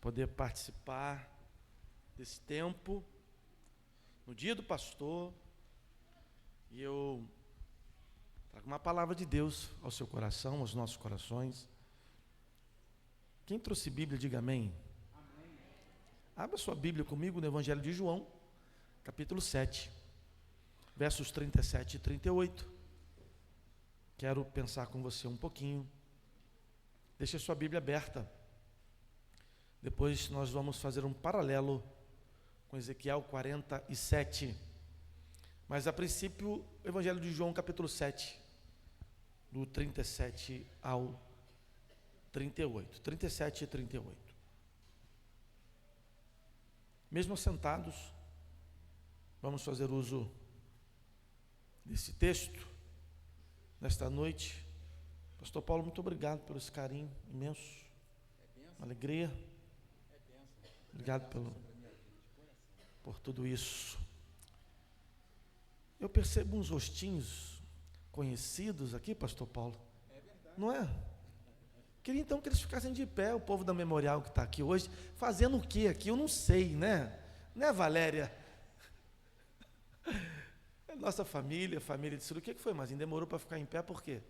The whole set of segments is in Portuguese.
poder participar desse tempo, no dia do pastor, e eu trago uma palavra de Deus ao seu coração, aos nossos corações. Quem trouxe Bíblia, diga amém. Amém. Abra sua Bíblia comigo no Evangelho de João, capítulo 7, versos 37 e 38. Quero pensar com você um pouquinho. Deixe a sua Bíblia aberta. Depois nós vamos fazer um paralelo com Ezequiel 47. Mas a princípio, o Evangelho de João, capítulo 7, do 37 ao 38. 37 e 38. Mesmo sentados, vamos fazer uso desse texto nesta noite. Pastor Paulo, muito obrigado por esse carinho imenso, uma alegria. Obrigado por tudo isso. Eu percebo uns rostinhos conhecidos aqui, Pastor Paulo. Não é? Queria então que eles ficassem de pé, o povo da Memorial que está aqui hoje, fazendo o que aqui? Eu não sei, né? Né, Valéria? Nossa família de Ciro. O que foi, Marzinho? Demorou para ficar em pé, por quê?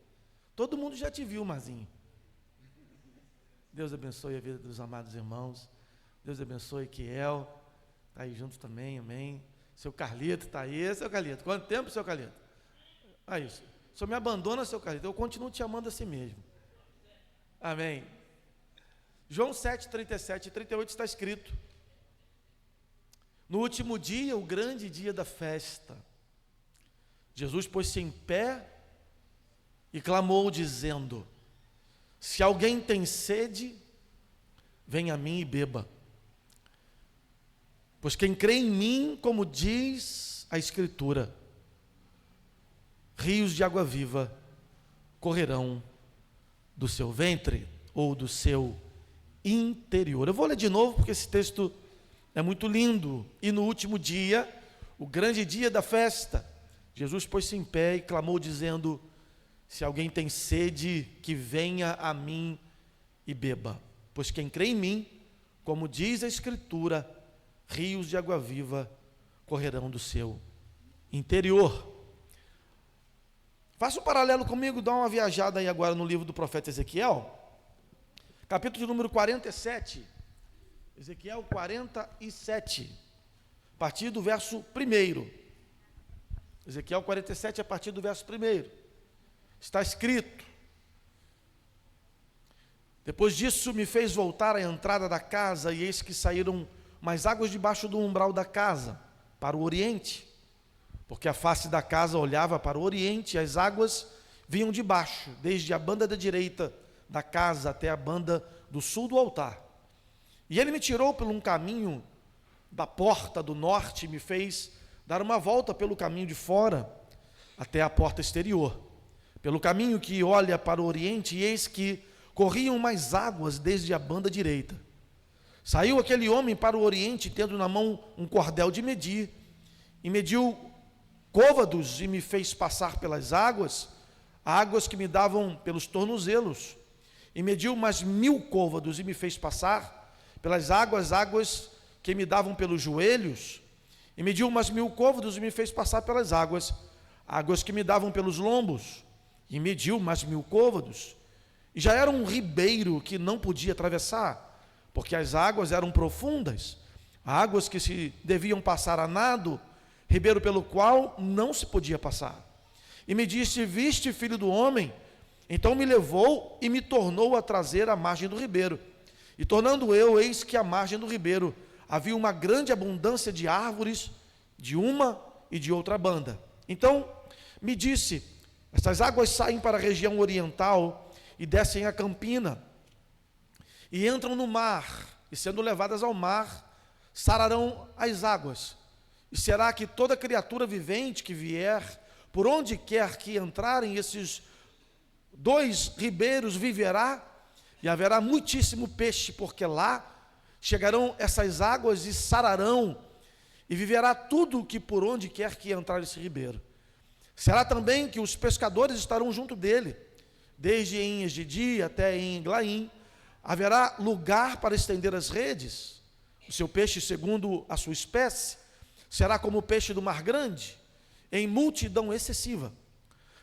Todo mundo já te viu, Marzinho. Deus abençoe a vida dos amados irmãos. Deus abençoe Kiel, está aí junto também, amém. Seu Carlito está aí, seu Carlito. Quanto tempo, seu Carlito? Isso. O senhor me abandona, seu Carlito. Eu continuo te amando assim mesmo. Amém. João 7, 37 e 38 está escrito: no último dia, o grande dia da festa, Jesus pôs-se em pé e clamou, dizendo: se alguém tem sede, venha a mim e beba. Pois quem crê em mim, como diz a Escritura, rios de água viva correrão do seu ventre ou do seu interior. Eu vou ler de novo porque esse texto é muito lindo. E no último dia, o grande dia da festa, Jesus pôs-se em pé e clamou, dizendo: se alguém tem sede, que venha a mim e beba. Pois quem crê em mim, como diz a Escritura, rios de água viva correrão do seu interior. Faça um paralelo comigo, dá uma viajada aí agora no livro do profeta Ezequiel, capítulo número 47, Ezequiel 47, a partir do verso 1. Ezequiel 47, a partir do verso 1. Está escrito: depois disso me fez voltar à entrada da casa, e eis que saíram mais águas debaixo do umbral da casa, para o oriente, porque a face da casa olhava para o oriente, e as águas vinham de baixo, desde a banda da direita da casa até a banda do sul do altar. E ele me tirou por um caminho da porta do norte, e me fez dar uma volta pelo caminho de fora, até a porta exterior, pelo caminho que olha para o oriente, e eis que corriam mais águas desde a banda direita. Saiu aquele homem para o oriente, tendo na mão um cordel de medir, e mediu côvados, e me fez passar pelas águas, águas que me davam pelos tornozelos, e mediu mais 1000 côvados, e me fez passar pelas águas, águas que me davam pelos joelhos, e mediu mais 1000 côvados, e me fez passar pelas águas, águas que me davam pelos lombos, e mediu mais 1000 côvados, e já era um ribeiro que não podia atravessar, porque as águas eram profundas, águas que se deviam passar a nado, ribeiro pelo qual não se podia passar. E me disse: viste, filho do homem? Então me levou e me tornou a trazer à margem do ribeiro. E tornando eu, eis que à margem do ribeiro havia uma grande abundância de árvores, de uma e de outra banda. Então me disse: estas águas saem para a região oriental e descem a campina, e entram no mar, e sendo levadas ao mar, sararão as águas. E será que toda criatura vivente que vier, por onde quer que entrarem esses 2 ribeiros, viverá, e haverá muitíssimo peixe, porque lá chegarão essas águas e sararão, e viverá tudo que por onde quer que entrar esse ribeiro. Será também que os pescadores estarão junto dele, desde em Engedi até em Eglaim, haverá lugar para estender as redes. O seu peixe, segundo a sua espécie, será como o peixe do mar grande, em multidão excessiva.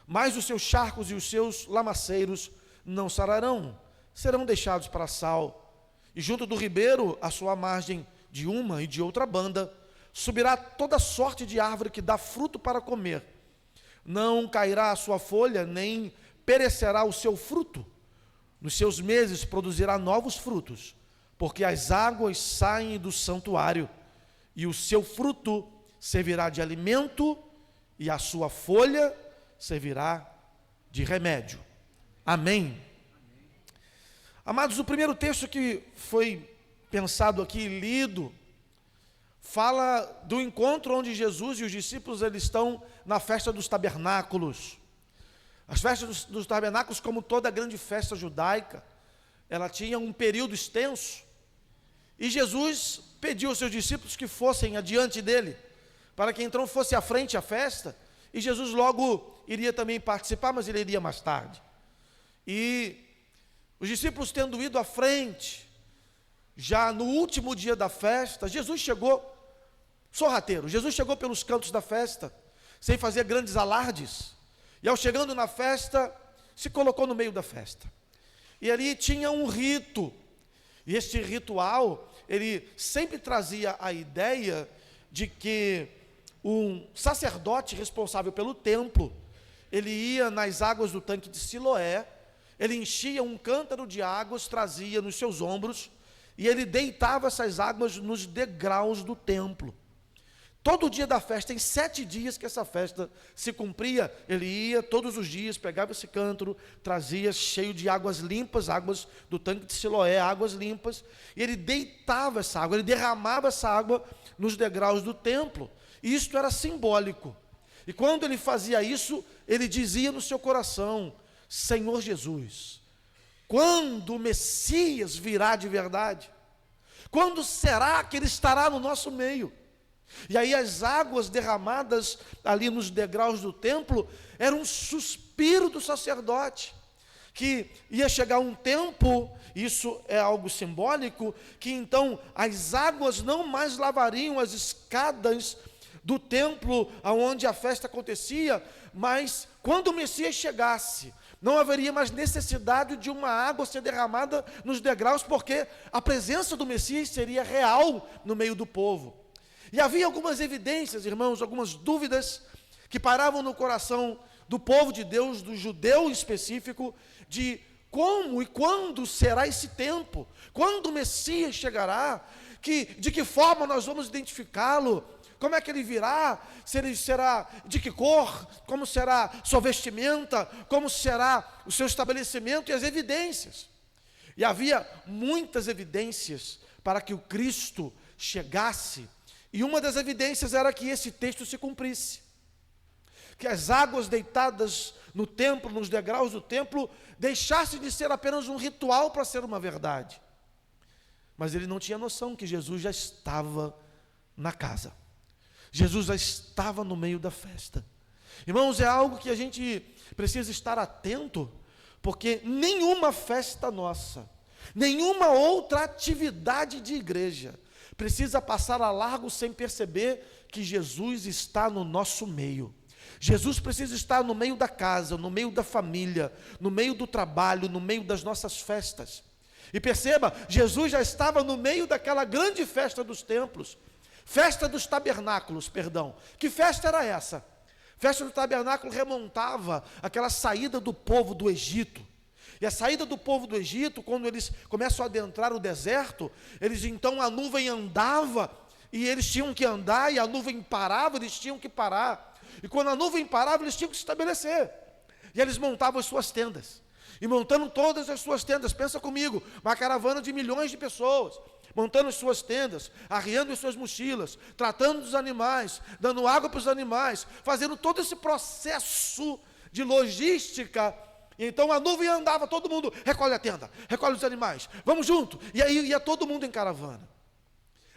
Mas os seus charcos e os seus lamaceiros não sararão, serão deixados para sal. E junto do ribeiro, à sua margem, de uma e de outra banda, subirá toda sorte de árvore que dá fruto para comer. Não cairá a sua folha, nem perecerá o seu fruto. Nos seus meses produzirá novos frutos, porque as águas saem do santuário, e o seu fruto servirá de alimento, e a sua folha servirá de remédio. Amém. Amados, o primeiro texto que foi pensado aqui, lido, fala do encontro onde Jesus e os discípulos eles estão na festa dos tabernáculos. As festas dos tabernáculos, como toda grande festa judaica, ela tinha um período extenso, e Jesus pediu aos seus discípulos que fossem adiante dele, para que então fosse à frente a festa, e Jesus logo iria também participar, mas ele iria mais tarde. E os discípulos tendo ido à frente, já no último dia da festa, Jesus chegou sorrateiro, Jesus chegou pelos cantos da festa, sem fazer grandes alardes, e ao chegando na festa, se colocou no meio da festa. E ali tinha um rito, e este ritual, ele sempre trazia a ideia de que um sacerdote responsável pelo templo, ele ia nas águas do tanque de Siloé, ele enchia um cântaro de águas, trazia nos seus ombros, e ele deitava essas águas nos degraus do templo. Todo dia da festa, em 7 dias que essa festa se cumpria, ele ia todos os dias, pegava esse cântaro, trazia cheio de águas limpas, águas do tanque de Siloé, águas limpas, e ele deitava essa água, ele derramava essa água nos degraus do templo, e isto era simbólico. E quando ele fazia isso, ele dizia no seu coração: Senhor Jesus, quando o Messias virá de verdade? Quando será que ele estará no nosso meio? E aí as águas derramadas ali nos degraus do templo era um suspiro do sacerdote, que ia chegar um tempo, isso é algo simbólico, que então as águas não mais lavariam as escadas do templo onde a festa acontecia, mas quando o Messias chegasse, não haveria mais necessidade de uma água ser derramada nos degraus, porque a presença do Messias seria real no meio do povo. E havia algumas evidências, irmãos, algumas dúvidas que paravam no coração do povo de Deus, do judeu em específico, de como e quando será esse tempo, quando o Messias chegará, de que forma nós vamos identificá-lo, como é que ele virá, se ele será de que cor, como será sua vestimenta, como será o seu estabelecimento e as evidências. E havia muitas evidências para que o Cristo chegasse. E uma das evidências era que esse texto se cumprisse, que as águas deitadas no templo, nos degraus do templo, deixassem de ser apenas um ritual para ser uma verdade. Mas ele não tinha noção que Jesus já estava na casa, Jesus já estava no meio da festa. Irmãos, é algo que a gente precisa estar atento, porque nenhuma festa nossa, nenhuma outra atividade de igreja precisa passar a largo sem perceber que Jesus está no nosso meio. Jesus precisa estar no meio da casa, no meio da família, no meio do trabalho, no meio das nossas festas. E perceba, Jesus já estava no meio daquela grande festa dos templos, festa dos tabernáculos, perdão. Que festa era essa? Festa do tabernáculo remontava aquela saída do povo do Egito. E a saída do povo do Egito, quando eles começam a adentrar o deserto, então a nuvem andava, e eles tinham que andar, e a nuvem parava, eles tinham que parar. E quando a nuvem parava, eles tinham que se estabelecer. E eles montavam as suas tendas. E montando todas as suas tendas, pensa comigo, uma caravana de milhões de pessoas, montando as suas tendas, arriando as suas mochilas, tratando dos animais, dando água para os animais, fazendo todo esse processo de logística. E então a nuvem andava, todo mundo recolhe a tenda, recolhe os animais, vamos junto. E aí ia todo mundo em caravana.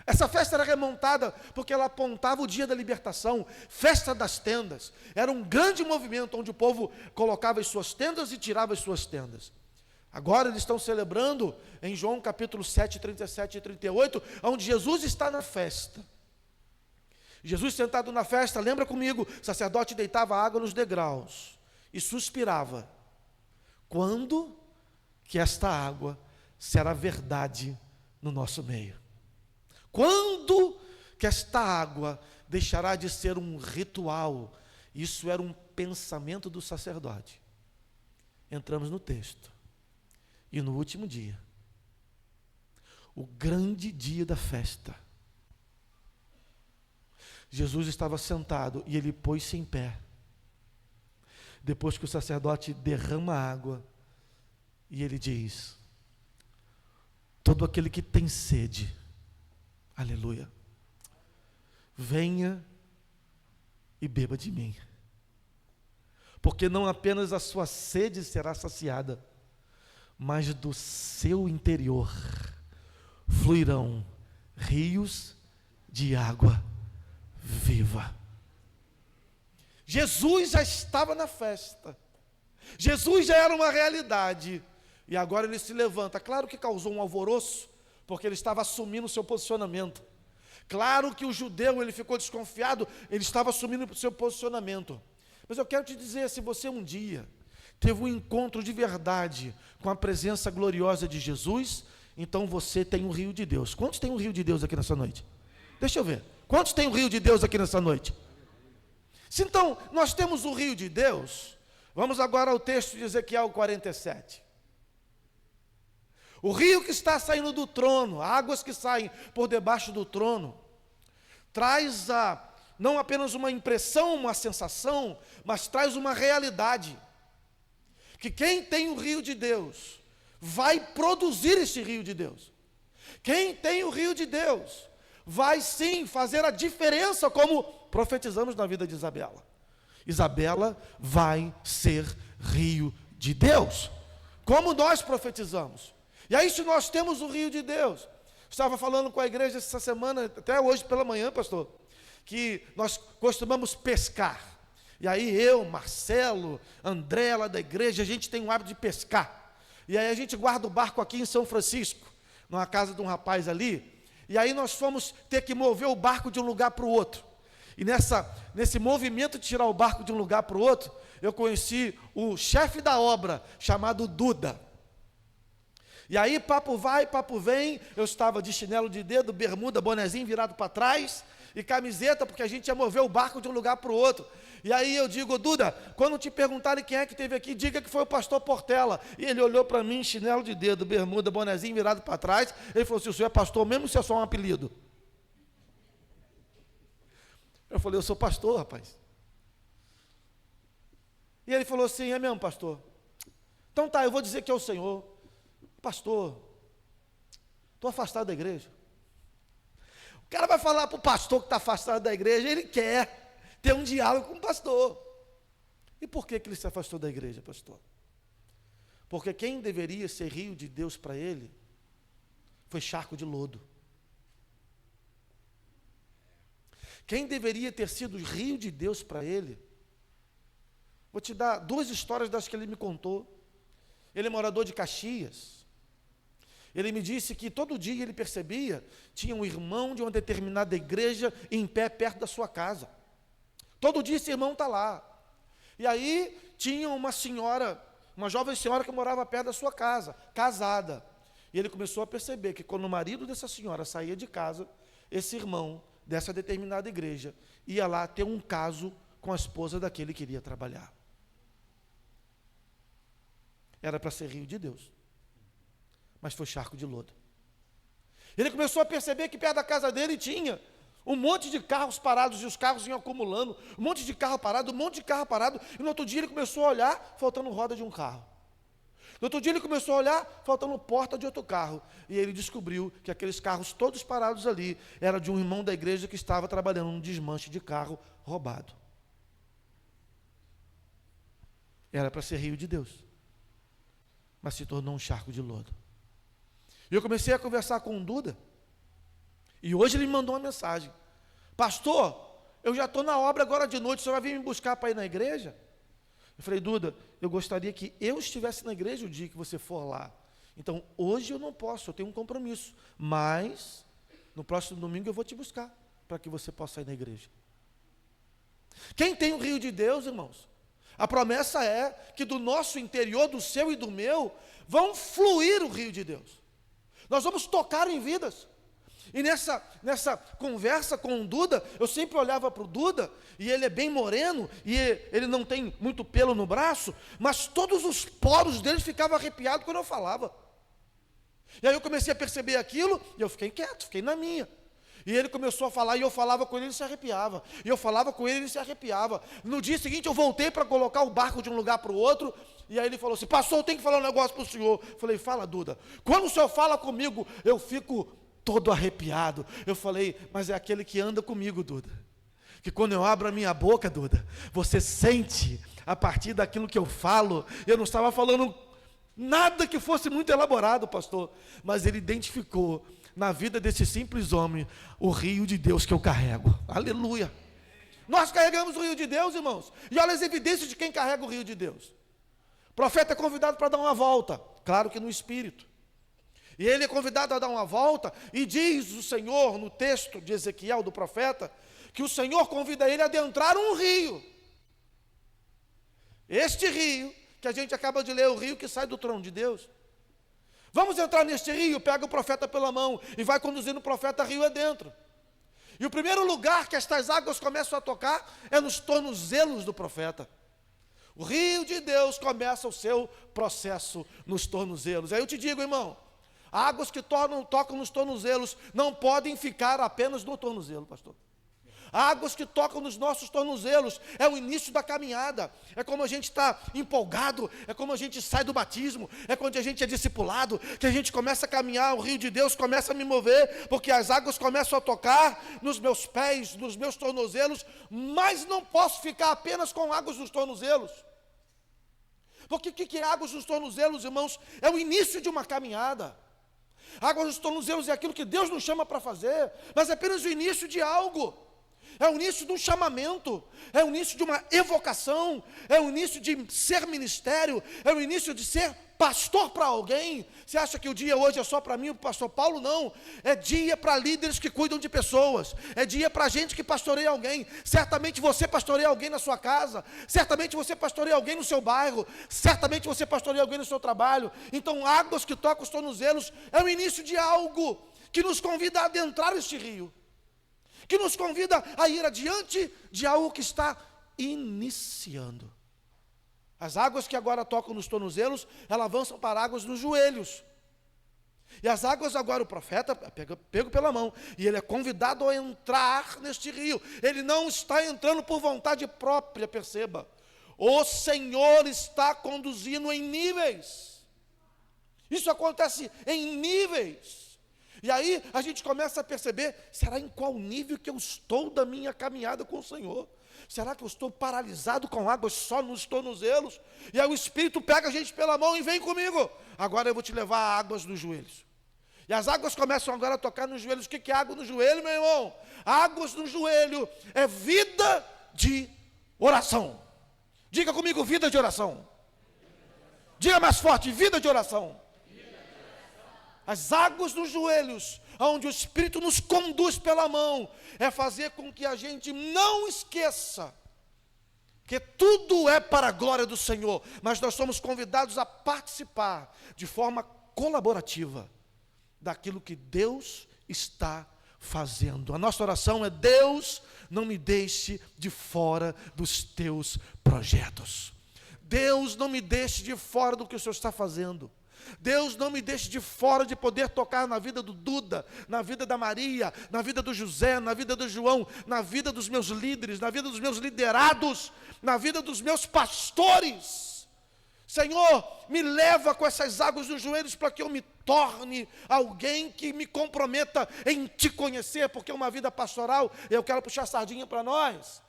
Essa festa era remontada porque ela apontava o dia da libertação, festa das tendas. Era um grande movimento onde o povo colocava as suas tendas e tirava as suas tendas. Agora eles estão celebrando em João capítulo 7, 37 e 38, onde Jesus está na festa. Jesus sentado na festa, lembra comigo, o sacerdote deitava água nos degraus e suspirava. Quando que esta água será verdade no nosso meio? Quando que esta água deixará de ser um ritual? Isso era um pensamento do sacerdote. Entramos no texto. E no último dia, o grande dia da festa, Jesus estava sentado e ele pôs-se em pé. Depois que o sacerdote derrama a água, e ele diz: todo aquele que tem sede, aleluia, venha e beba de mim, porque não apenas a sua sede será saciada, mas do seu interior fluirão rios de água viva. Jesus já estava na festa, Jesus já era uma realidade, e agora ele se levanta. Claro que causou um alvoroço, porque ele estava assumindo o seu posicionamento. Claro que o judeu, ele ficou desconfiado, ele estava assumindo o seu posicionamento. Mas eu quero te dizer, se você um dia teve um encontro de verdade com a presença gloriosa de Jesus, então você tem um rio de Deus. Quantos tem um rio de Deus aqui nessa noite? Deixa eu ver. Quantos tem um rio de Deus aqui nessa noite? Se então nós temos o rio de Deus, vamos agora ao texto de Ezequiel 47. O rio que está saindo do trono, águas que saem por debaixo do trono, traz não apenas uma impressão, uma sensação, mas traz uma realidade. Que quem tem o rio de Deus, vai produzir esse rio de Deus. Quem tem o rio de Deus, vai sim fazer a diferença, como profetizamos na vida de Isabela. Isabela vai ser rio de Deus, como nós profetizamos. E aí, se nós temos o rio de Deus, estava falando com a igreja essa semana, até hoje pela manhã, pastor, que nós costumamos pescar. E aí eu, Marcelo, André lá da igreja, a gente tem o hábito de pescar. E aí a gente guarda o barco aqui em São Francisco, numa casa de um rapaz ali, e aí nós fomos ter que mover o barco de um lugar para o outro. E nesse movimento de tirar o barco de um lugar para o outro, eu conheci o chefe da obra, chamado Duda. E aí papo vai, papo vem, eu estava de chinelo de dedo, bermuda, bonezinho virado para trás, e camiseta, porque a gente ia mover o barco de um lugar para o outro. E aí eu digo: Duda, quando te perguntarem quem é que esteve aqui, diga que foi o pastor Portela. E ele olhou para mim, chinelo de dedo, bermuda, bonezinho virado para trás, ele falou assim: o senhor é pastor mesmo, se é só um apelido? Eu falei: eu sou pastor, rapaz. E ele falou assim: é mesmo, pastor? Então tá, eu vou dizer que é o senhor. Pastor, estou afastado da igreja. O cara vai falar para o pastor que está afastado da igreja, ele quer ter um diálogo com o pastor. E por que ele se afastou da igreja, pastor? Porque quem deveria ser rio de Deus para ele, foi charco de lodo. Quem deveria ter sido rio de Deus para ele, vou te dar duas histórias das que ele me contou. Ele é morador de Caxias. Ele me disse que todo dia ele percebia, tinha um irmão de uma determinada igreja em pé perto da sua casa. Todo dia esse irmão está lá. E aí tinha uma senhora, uma jovem senhora que morava perto da sua casa, casada. E ele começou a perceber que quando o marido dessa senhora saía de casa, esse irmão dessa determinada igreja ia lá ter um caso com a esposa daquele que iria trabalhar. Era para ser rio de Deus, mas foi charco de lodo. Ele começou a perceber que perto da casa dele tinha um monte de carros parados, e os carros iam acumulando, um monte de carro parado, e no outro dia ele começou a olhar, faltando roda de um carro. No outro dia ele começou a olhar, faltando porta de outro carro, e ele descobriu que aqueles carros todos parados ali, era de um irmão da igreja que estava trabalhando num desmanche de carro roubado. Era para ser rio de Deus, mas se tornou um charco de lodo. E eu comecei a conversar com o Duda, e hoje ele me mandou uma mensagem: pastor, eu já estou na obra agora de noite, o senhor vai vir me buscar para ir na igreja? Eu falei, Duda, eu gostaria que eu estivesse na igreja o dia que você for lá. Então, hoje eu não posso, eu tenho um compromisso. Mas, no próximo domingo eu vou te buscar, para que você possa ir na igreja. Quem tem o rio de Deus, irmãos? A promessa é que do nosso interior, do seu e do meu, vão fluir o rio de Deus. Nós vamos tocar em vidas. E nessa conversa com o Duda, eu sempre olhava para o Duda, e ele é bem moreno, e ele não tem muito pelo no braço, mas todos os poros dele ficavam arrepiados quando eu falava. E aí eu comecei a perceber aquilo, e eu fiquei quieto, fiquei na minha. E ele começou a falar, e eu falava com ele, ele se arrepiava. E eu falava com ele, ele se arrepiava. No dia seguinte eu voltei para colocar o barco de um lugar para o outro, e aí ele falou assim, pastor, eu tenho que falar um negócio para o senhor. Eu falei, fala, Duda. Quando o senhor fala comigo, eu fico todo arrepiado. Eu falei, mas é aquele que anda comigo, Duda. Que quando eu abro a minha boca, Duda, você sente, a partir daquilo que eu falo, eu não estava falando nada que fosse muito elaborado, pastor, mas ele identificou na vida desse simples homem o rio de Deus que eu carrego. Aleluia. Nós carregamos o rio de Deus, irmãos. E olha as evidências de quem carrega o rio de Deus. O profeta é convidado para dar uma volta, claro que no espírito. E ele é convidado a dar uma volta, e diz o Senhor, no texto de Ezequiel, do profeta, que o Senhor convida ele a adentrar um rio. Este rio, que a gente acaba de ler, o rio que sai do trono de Deus. Vamos entrar neste rio, pega o profeta pela mão, e vai conduzindo o profeta rio adentro. E o primeiro lugar que estas águas começam a tocar, é nos tornozelos do profeta. O rio de Deus começa o seu processo nos tornozelos. Aí eu te digo, irmão, águas que tocam nos tornozelos não podem ficar apenas no tornozelo, pastor. Águas que tocam nos nossos tornozelos é o início da caminhada. É como a gente está empolgado, é como a gente sai do batismo, é quando a gente é discipulado, que a gente começa a caminhar, o rio de Deus começa a me mover, porque as águas começam a tocar nos meus pés, nos meus tornozelos, mas não posso ficar apenas com águas nos tornozelos. Porque o que é águas nos tornozelos, irmãos? É o início de uma caminhada. Águas nos tornozelos é aquilo que Deus nos chama para fazer, mas é apenas o início de algo. É o início de um chamamento, é o início de uma evocação, é o início de ser ministério, é o início de ser pastor para alguém. Você acha que o dia hoje é só para mim, o pastor Paulo? Não, é dia para líderes que cuidam de pessoas, é dia para gente que pastoreia alguém. Certamente você pastoreia alguém na sua casa, certamente você pastoreia alguém no seu bairro, certamente você pastoreia alguém no seu trabalho. Então águas que tocam os tornozelos é o início de algo que nos convida a adentrar este rio, que nos convida a ir adiante de algo que está iniciando. As águas que agora tocam nos tornozelos, elas avançam para águas nos joelhos. E as águas agora, o profeta pego pela mão, e ele é convidado a entrar neste rio. Ele não está entrando por vontade própria, perceba. O Senhor está conduzindo em níveis. Isso acontece em níveis. E aí a gente começa a perceber, será em qual nível que eu estou da minha caminhada com o Senhor? Será que eu estou paralisado com águas só nos tornozelos? E aí o Espírito pega a gente pela mão e vem comigo. Agora eu vou te levar a águas nos joelhos. E as águas começam agora a tocar nos joelhos. O que é água no joelho, meu irmão? Águas no joelho é vida de oração. Diga comigo, vida de oração. Diga mais forte, vida de oração. As águas nos joelhos, onde o Espírito nos conduz pela mão, é fazer com que a gente não esqueça que tudo é para a glória do Senhor, mas nós somos convidados a participar de forma colaborativa daquilo que Deus está fazendo. A nossa oração é: Deus, não me deixe de fora dos teus projetos. Deus, não me deixe de fora do que o Senhor está fazendo. Deus, não me deixe de fora de poder tocar na vida do Duda, na vida da Maria, na vida do José, na vida do João, na vida dos meus líderes, na vida dos meus liderados, na vida dos meus pastores. Senhor, me leva com essas águas nos joelhos para que eu me torne alguém que me comprometa em te conhecer, porque uma vida pastoral, eu quero puxar a sardinha para nós,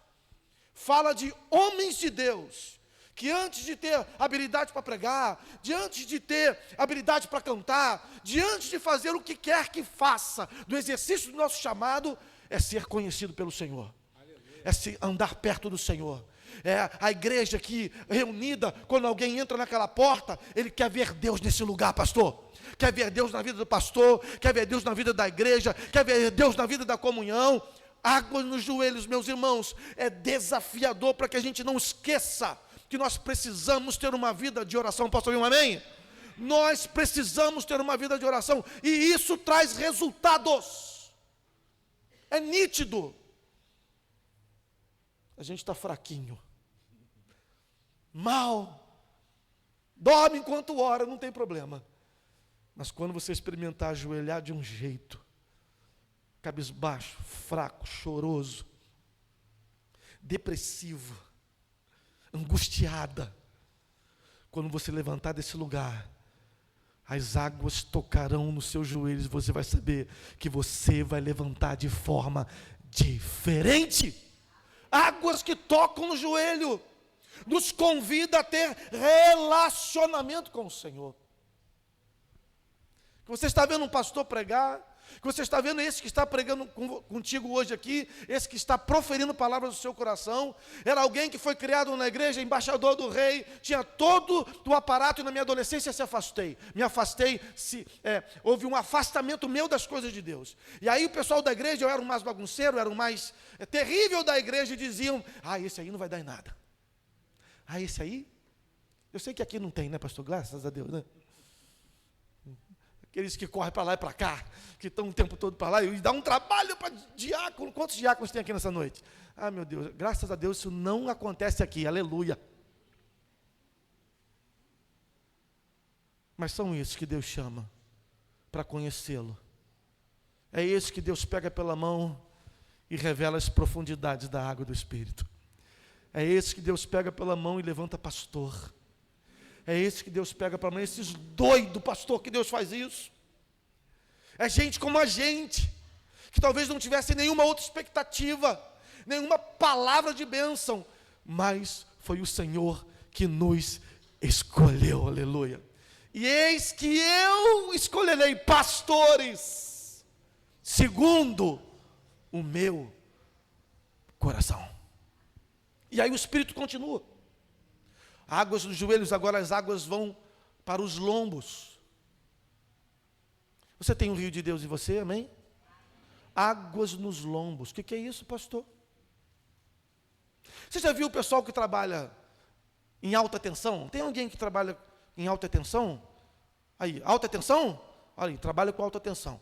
fala de homens de Deus, que antes de ter habilidade para pregar, de antes de ter habilidade para cantar, de antes de fazer o que quer que faça, do exercício do nosso chamado, é ser conhecido pelo Senhor, é se andar perto do Senhor, É a igreja que, reunida, quando alguém entra naquela porta, ele quer ver Deus nesse lugar, pastor. Quer ver Deus na vida do pastor, quer ver Deus na vida da igreja, quer ver Deus na vida da comunhão. Água nos joelhos, meus irmãos, é desafiador para que a gente não esqueça que nós precisamos ter uma vida de oração. Posso ouvir um amém? Nós precisamos ter uma vida de oração, e isso traz resultados. É nítido. A gente está fraquinho, mal, dorme enquanto ora, não tem problema. Mas quando você experimentar ajoelhar de um jeito, cabisbaixo, fraco, choroso, depressivo, angustiada, quando você levantar desse lugar, as águas tocarão nos seus joelhos, e você vai saber que você vai levantar de forma diferente. Águas que tocam no joelho, nos convida a ter relacionamento com o Senhor. Que você está vendo um pastor pregar, que você está vendo esse que está pregando contigo hoje aqui, esse que está proferindo palavras do seu coração, era alguém que foi criado na igreja, embaixador do rei, tinha todo o aparato, e na minha adolescência me afastei, houve um afastamento meu das coisas de Deus. E aí o pessoal da igreja, eu era o mais bagunceiro, era o mais terrível da igreja, e diziam: esse aí não vai dar em nada. Esse aí, eu sei que aqui não tem, né, pastor? Graças a Deus, né? Aqueles que correm para lá e para cá, que estão o tempo todo para lá, e dá um trabalho para diácono. Quantos diáconos tem aqui nessa noite? Meu Deus, graças a Deus isso não acontece aqui, aleluia. Mas são esses que Deus chama para conhecê-lo. É esse que Deus pega pela mão e revela as profundidades da água do Espírito. É esse que Deus pega pela mão e levanta pastor. É esse que Deus pega pela mão, esses doidos pastor que Deus faz isso. É gente como a gente, que talvez não tivesse nenhuma outra expectativa, nenhuma palavra de bênção, mas foi o Senhor que nos escolheu, aleluia. E eis que eu escolherei pastores, segundo o meu coração. E aí o Espírito continua. Águas nos joelhos, agora as águas vão para os lombos. Você tem o rio de Deus em você, amém? Águas nos lombos. O que é isso, pastor? Você já viu o pessoal que trabalha em alta tensão? Tem alguém que trabalha em alta tensão? Aí, alta tensão? Olha aí, trabalha com alta tensão.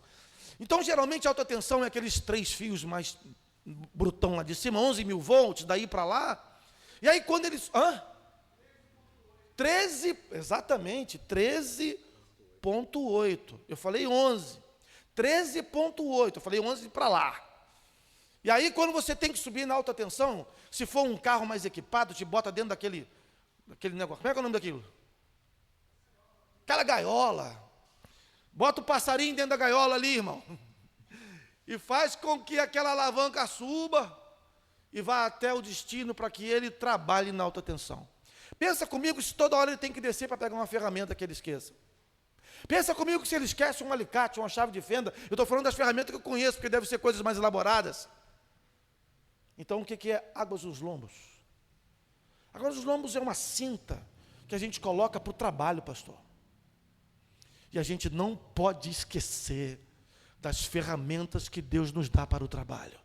Então, geralmente, alta tensão é aqueles 3 fios mais brutão lá de cima, 11.000 volts, daí para lá. E aí, quando eles... 13, exatamente, 13.8, eu falei 11, 13.8, eu falei 11 para lá. E aí quando você tem que subir na alta tensão, se for um carro mais equipado, te bota dentro daquele negócio, como é que é o nome daquilo? Aquela gaiola, bota o passarinho dentro da gaiola ali, irmão, e faz com que aquela alavanca suba, e vá até o destino para que ele trabalhe na alta tensão. Pensa comigo se toda hora ele tem que descer para pegar uma ferramenta que ele esqueça. Pensa comigo que se ele esquece um alicate, uma chave de fenda, eu estou falando das ferramentas que eu conheço, porque devem ser coisas mais elaboradas. Então o que é águas nos lombos? Águas nos lombos é uma cinta que a gente coloca para o trabalho, pastor. E a gente não pode esquecer das ferramentas que Deus nos dá para o trabalho.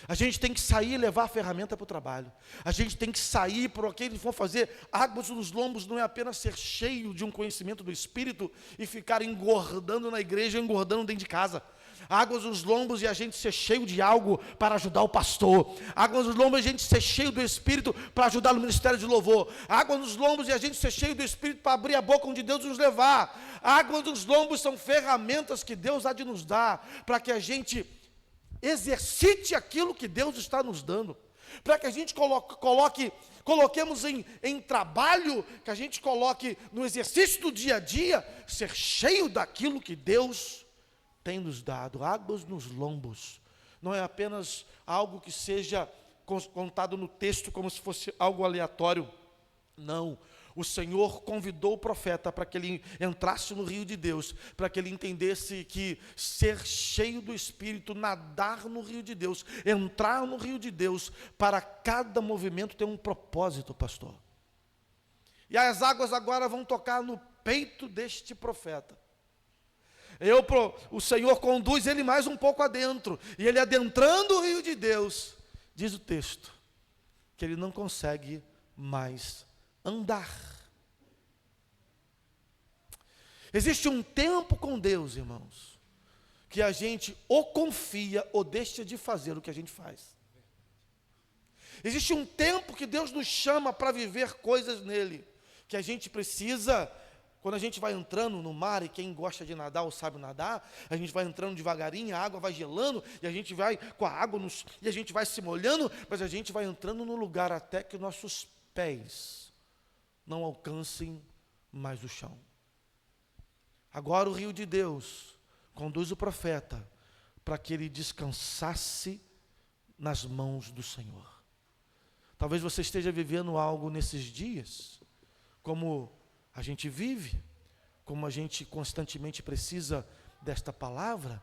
A gente tem que sair e levar a ferramenta para o trabalho. A gente tem que sair para o que eles vão fazer. Águas nos lombos não é apenas ser cheio de um conhecimento do Espírito e ficar engordando na igreja, engordando dentro de casa. Águas nos lombos e a gente ser cheio de algo para ajudar o pastor. Águas nos lombos e a gente ser cheio do Espírito para ajudar no ministério de louvor. Águas nos lombos e a gente ser cheio do Espírito para abrir a boca onde Deus nos levar. Águas nos lombos são ferramentas que Deus há de nos dar para que a gente exercite aquilo que Deus está nos dando, para que a gente coloquemos em trabalho, que a gente coloque no exercício do dia a dia, ser cheio daquilo que Deus tem nos dado. Águas nos lombos, não é apenas algo que seja contado no texto como se fosse algo aleatório, não. O Senhor convidou o profeta para que ele entrasse no rio de Deus, para que ele entendesse que ser cheio do Espírito, nadar no rio de Deus, entrar no rio de Deus, para cada movimento tem um propósito, pastor. E as águas agora vão tocar no peito deste profeta. O Senhor conduz ele mais um pouco adentro, e ele adentrando o rio de Deus, diz o texto, que ele não consegue mais andar. Existe um tempo com Deus, irmãos, que a gente ou confia ou deixa de fazer o que a gente faz. Existe um tempo que Deus nos chama para viver coisas nele, que a gente precisa, quando a gente vai entrando no mar, e quem gosta de nadar ou sabe nadar, a gente vai entrando devagarinho, a água vai gelando, e a gente vai com a água, e a gente vai se molhando, mas a gente vai entrando no lugar até que nossos pés não alcancem mais o chão. Agora o rio de Deus conduz o profeta para que ele descansasse nas mãos do Senhor. Talvez você esteja vivendo algo nesses dias, como a gente vive, como a gente constantemente precisa desta palavra,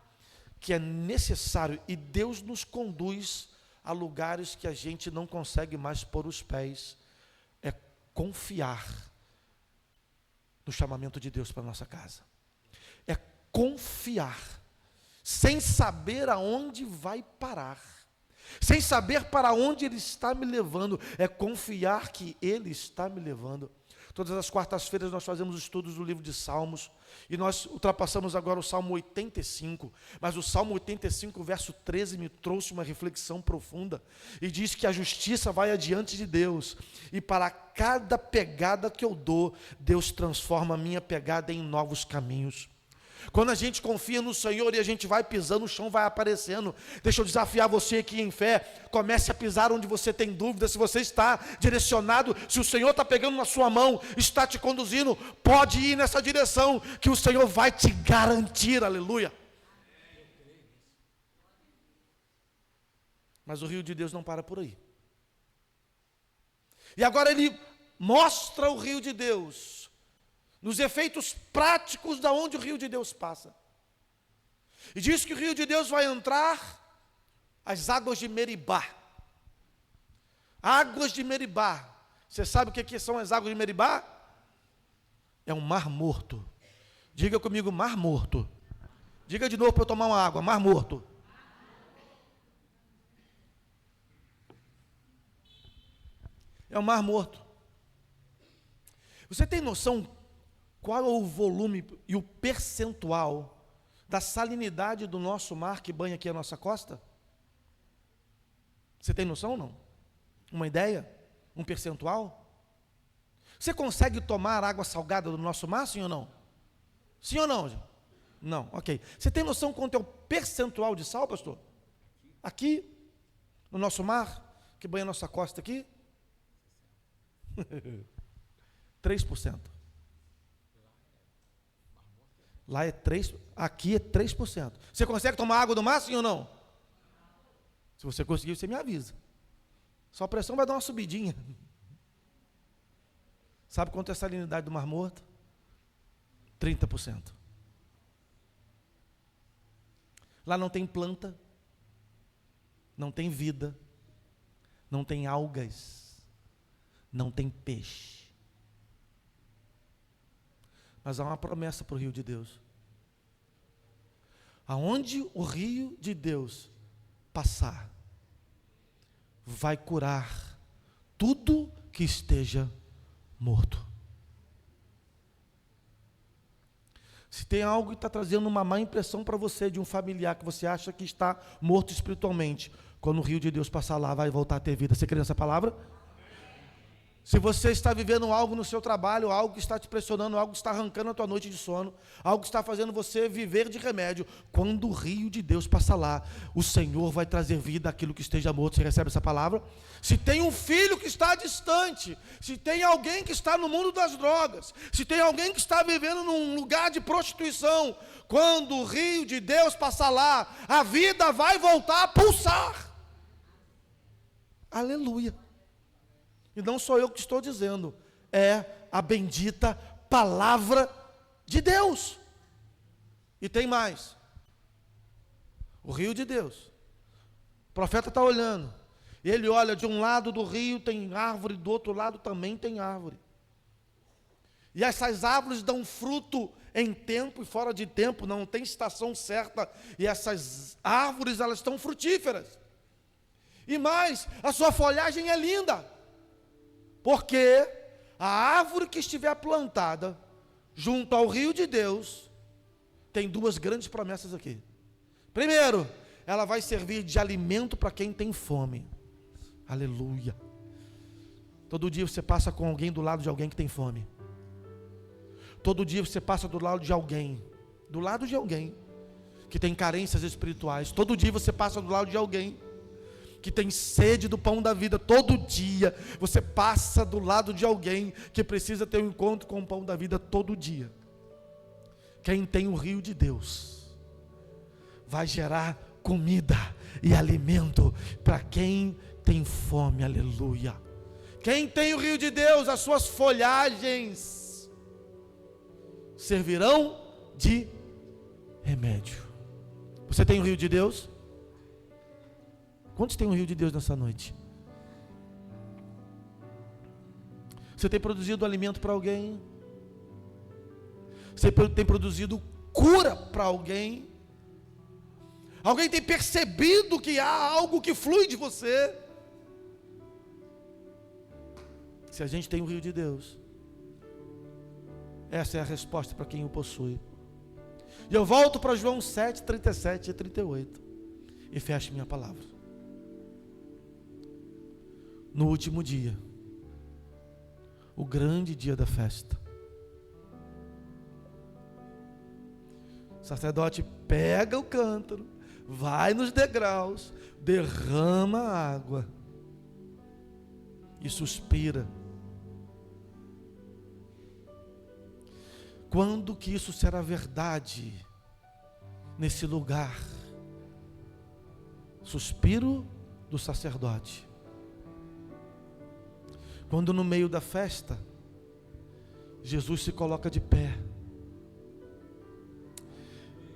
que é necessário, e Deus nos conduz a lugares que a gente não consegue mais pôr os pés, é confiar no chamamento de Deus para a nossa casa. É confiar, sem saber aonde vai parar, sem saber para onde Ele está me levando, é confiar que Ele está me levando. Todas as quartas-feiras nós fazemos estudos do livro de Salmos, e nós ultrapassamos agora o Salmo 85, mas o Salmo 85, verso 13, me trouxe uma reflexão profunda, e diz que a justiça vai adiante de Deus, e para cada pegada que eu dou, Deus transforma a minha pegada em novos caminhos. Quando a gente confia no Senhor e a gente vai pisando, o chão vai aparecendo. Deixa eu desafiar você aqui em fé, comece a pisar onde você tem dúvida, se você está direcionado, se o Senhor está pegando na sua mão, está te conduzindo, pode ir nessa direção, que o Senhor vai te garantir, aleluia. Mas o rio de Deus não para por aí. E agora ele mostra o rio de Deus, nos efeitos práticos da onde o rio de Deus passa. E diz que o rio de Deus vai entrar as águas de Meribá. Águas de Meribá. Você sabe o que são as águas de Meribá? É um mar morto. Diga comigo, mar morto. Diga de novo para eu tomar uma água, mar morto. É um mar morto. Você tem noção qual é o volume e o percentual da salinidade do nosso mar que banha aqui a nossa costa? Você tem noção ou não? Uma ideia? Um percentual? Você consegue tomar água salgada do nosso mar, sim ou não? Sim ou não, gente? Não, ok. Você tem noção quanto é o percentual de sal, pastor? Aqui, no nosso mar, que banha a nossa costa aqui? 3%. Lá é 3%, aqui é 3%. Você consegue tomar água do mar, sim ou não? Se você conseguir, você me avisa. Sua pressão vai dar uma subidinha. Sabe quanto é a salinidade do Mar Morto? 30%. Lá não tem planta, não tem vida, não tem algas, não tem peixe. Mas há uma promessa para o rio de Deus. Aonde o rio de Deus passar, vai curar tudo que esteja morto. Se tem algo que está trazendo uma má impressão para você de um familiar que você acha que está morto espiritualmente, quando o rio de Deus passar lá, vai voltar a ter vida. Você crê nessa palavra? Se você está vivendo algo no seu trabalho, algo que está te pressionando, algo que está arrancando a tua noite de sono, algo que está fazendo você viver de remédio, quando o rio de Deus passa lá, o Senhor vai trazer vida àquilo que esteja morto. Você recebe essa palavra? Se tem um filho que está distante, se tem alguém que está no mundo das drogas, se tem alguém que está vivendo num lugar de prostituição, quando o rio de Deus passar lá, a vida vai voltar a pulsar. Aleluia. E não sou eu que estou dizendo, é a bendita palavra de Deus. E tem mais. O rio de Deus. O profeta está olhando. Ele olha, de um lado do rio tem árvore, do outro lado também tem árvore. E essas árvores dão fruto em tempo e fora de tempo, não tem estação certa. E essas árvores, elas estão frutíferas. E mais, a sua folhagem é linda. Porque a árvore que estiver plantada junto ao rio de Deus tem duas grandes promessas aqui. Primeiro, ela vai servir de alimento para quem tem fome. Aleluia. Todo dia você passa com alguém do lado de alguém que tem fome. Todo dia você passa do lado de alguém que tem carências espirituais. Todo dia você passa do lado de alguém que tem sede do pão da vida. Todo dia você passa do lado de alguém que precisa ter um encontro com o pão da vida todo dia. Quem tem o rio de Deus vai gerar comida e alimento para quem tem fome. Aleluia. Quem tem o rio de Deus, as suas folhagens servirão de remédio. Você tem o rio de Deus? Quantos tem o rio de Deus nessa noite? Você tem produzido alimento para alguém? Você tem produzido cura para alguém? Alguém tem percebido que há algo que flui de você? Se a gente tem o rio de Deus, essa é a resposta para quem o possui. E eu volto para João 7, 37 e 38 e fecho minha palavra. No último dia, o grande dia da festa, o sacerdote pega o cântaro, vai nos degraus, derrama a água e suspira. Quando que isso será verdade nesse lugar? Suspiro do sacerdote. Quando no meio da festa, Jesus se coloca de pé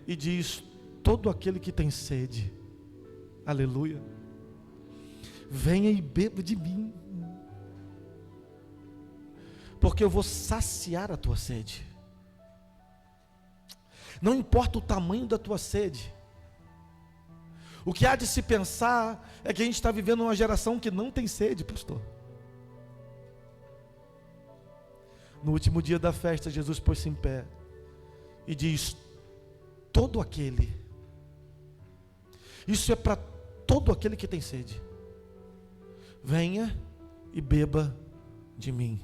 e diz: todo aquele que tem sede, aleluia, venha e beba de mim, porque eu vou saciar a tua sede. Não importa o tamanho da tua sede. O que há de se pensar é que a gente está vivendo uma geração que não tem sede, pastor. No último dia da festa, Jesus pôs-se em pé e diz: todo aquele, isso é para todo aquele que tem sede, venha e beba de mim.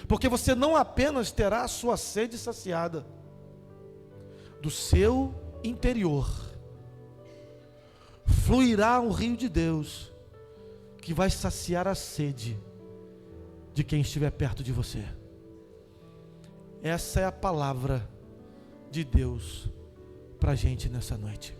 Porque você não apenas terá a sua sede saciada, do seu interior fluirá um rio de Deus, que vai saciar a sede de quem estiver perto de você. Essa é a palavra de Deus para a gente nessa noite.